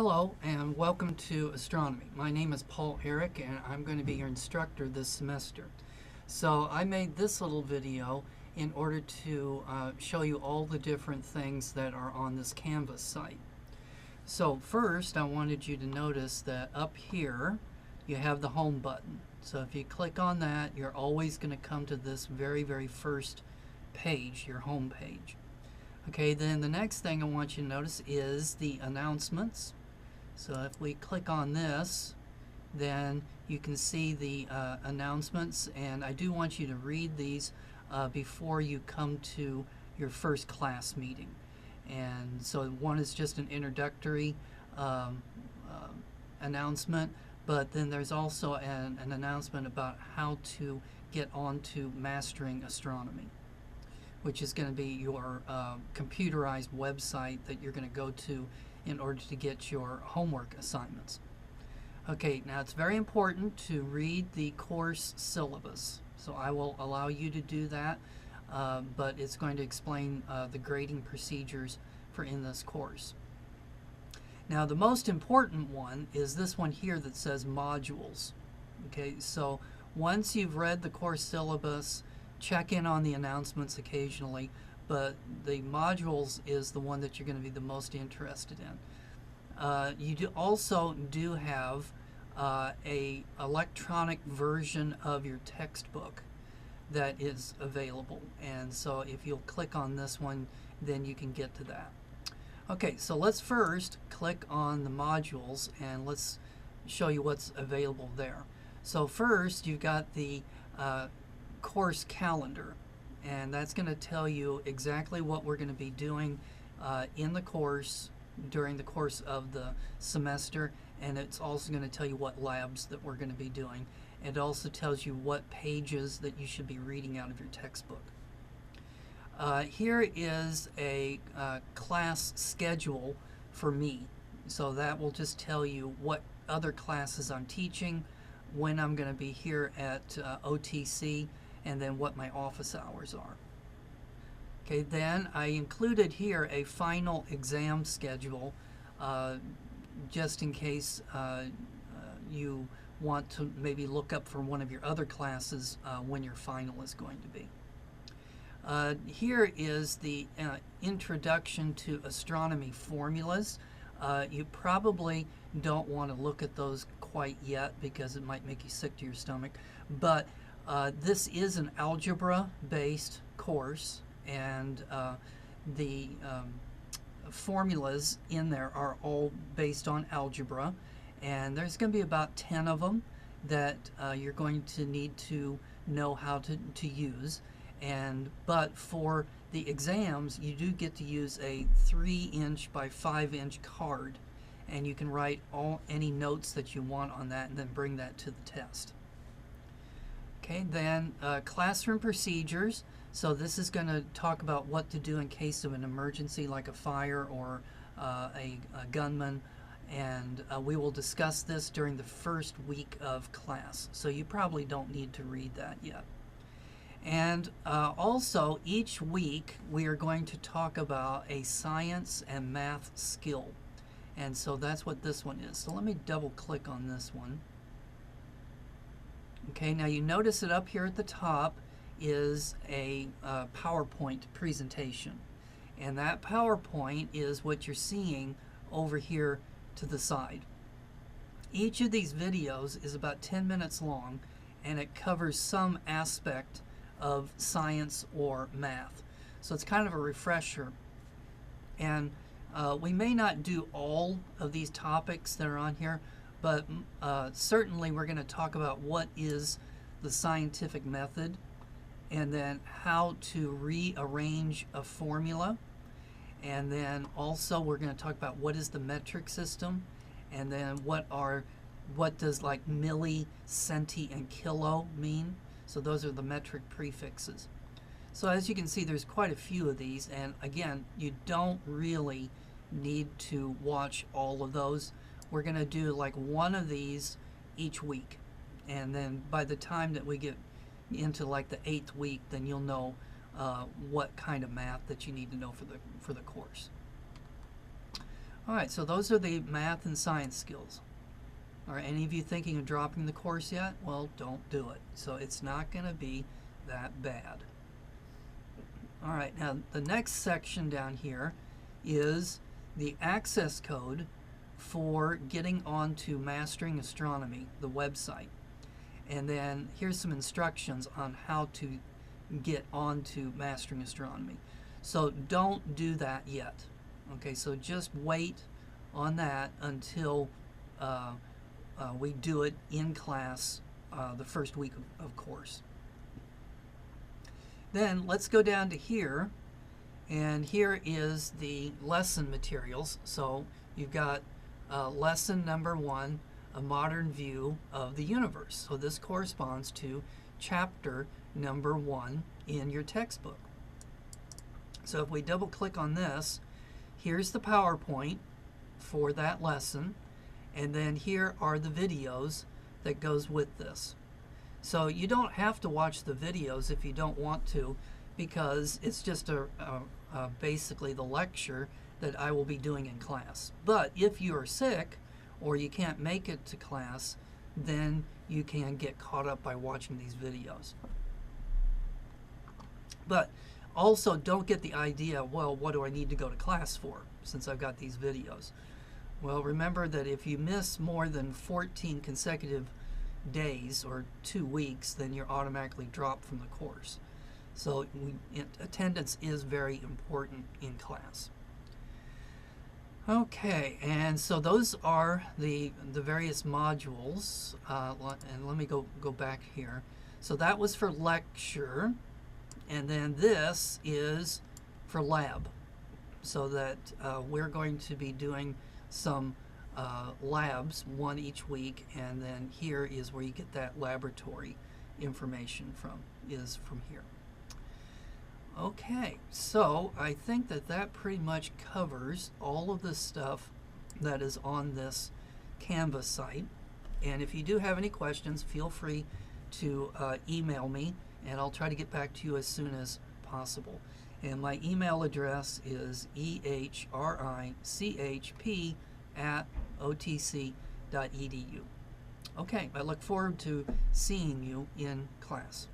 Hello and welcome to astronomy. My name is Paul Eric and I'm going to be your instructor this semester. So I made this little video in order to show you all the different things that are on this Canvas site. So first I wanted you to notice that up here you have the home button. So if you click on that, you're always going to come to this very first page, your home page. Okay, then the next thing I want you to notice is the announcements. So if we click on this, then you can see the announcements, and I do want you to read these before you come to your first class meeting. And so one is just an introductory announcement, but then there's also an announcement about how to get onto Mastering Astronomy, which is going to be your computerized website that you're going to go to in order to get your homework assignments. Okay, now it's very important to read the course syllabus. So I will allow you to do that, but it's going to explain the grading procedures for in this course. Now the most important one is this one here that says modules. Okay, so once you've read the course syllabus, check in on the announcements occasionally, but the modules is the one that you're going to be the most interested in. You also do have a electronic version of your textbook that is available, and so if you'll click on this one, then you can get to that. Okay, so let's first click on the modules and let's show you what's available there. So first you've got the course calendar, and that's going to tell you exactly what we're going to be doing in the course during the course of the semester, and it's also going to tell you what labs that we're going to be doing. It also tells you what pages that you should be reading out of your textbook. Here is a class schedule for me, so that will just tell you what other classes I'm teaching, when I'm going to be here at OTC, and then what my office hours are. Okay, then I included here a final exam schedule just in case you want to maybe look up for one of your other classes when your final is going to be. Here is the introduction to astronomy formulas. You probably don't want to look at those quite yet because it might make you sick to your stomach, but this is an algebra-based course, and the formulas in there are all based on algebra, and there's going to be about 10 of them that you're going to need to know how to use. But for the exams, you do get to use a 3-inch by 5-inch card, and you can write any notes that you want on that and then bring that to the test. Okay, then classroom procedures. So this is going to talk about what to do in case of an emergency like a fire or a gunman, and we will discuss this during the first week of class, so you probably don't need to read that yet. And also each week we are going to talk about a science and math skill, and so that's what this one is. So let me double click on this one. Okay, now you notice it up here at the top is a PowerPoint presentation, and that PowerPoint is what you're seeing over here to the side. Each of these videos is about 10 minutes long, and it covers some aspect of science or math, so it's kind of a refresher. And we may not do all of these topics that are on here, but certainly we're going to talk about what is the scientific method, and then how to rearrange a formula, and then also we're going to talk about what is the metric system, and then what does like milli, centi, and kilo mean. So those are the metric prefixes. So as you can see, there's quite a few of these, and again, you don't really need to watch all of those. We're going to do like one of these each week, and then by the time that we get into like the 8th week, then you'll know what kind of math that you need to know for the course. All right, so those are the math and science skills. Are any of you thinking of dropping the course yet? Well, don't do it. So it's not going to be that bad. All right, now the next section down here is the access code for getting onto Mastering Astronomy, the website. And then here's some instructions on how to get onto Mastering Astronomy. So don't do that yet. Okay, so just wait on that until we do it in class the first week of course. Then let's go down to here, and here is the lesson materials. So you've got lesson number 1, a modern view of the universe. So this corresponds to chapter number 1 in your textbook. So if we double click on this, here's the PowerPoint for that lesson, and then here are the videos that goes with this. So you don't have to watch the videos if you don't want to, because it's just basically the lecture that I will be doing in class. But if you are sick or you can't make it to class, then you can get caught up by watching these videos. But also don't get the idea, well, what do I need to go to class for since I've got these videos? Well, remember that if you miss more than 14 consecutive days or 2 weeks, then you're automatically dropped from the course. So attendance is very important in class. Okay, and so those are the various modules. And let me go back here. So that was for lecture, and then this is for lab. So that we're going to be doing some labs, 1 each week, and then here is where you get that laboratory information from, is from here. Okay, so I think that pretty much covers all of the stuff that is on this Canvas site. And if you do have any questions, feel free to email me, and I'll try to get back to you as soon as possible. And my email address is ehrchp@otc.edu. Okay, I look forward to seeing you in class.